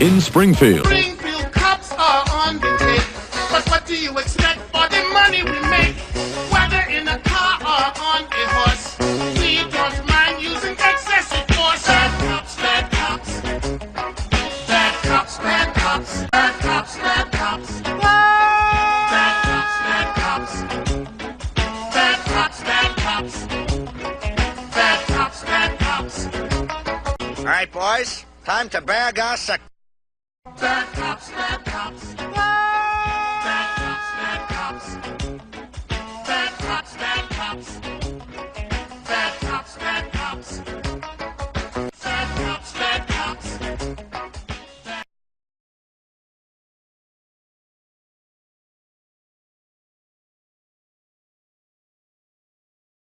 in Springfield. Springfield cops are on the take. But what do you expect for the money we make? Whether in a car or on a horse, we don't mind using excessive force. Bad cops, bad cops. Bad cops, bad cops. Bad cops, bad cops. Bad cops, bad cops. Bad cops, bad cops. Bad cops, bad cops. All right, boys, time to bag our sec. Bad cops, bad cops.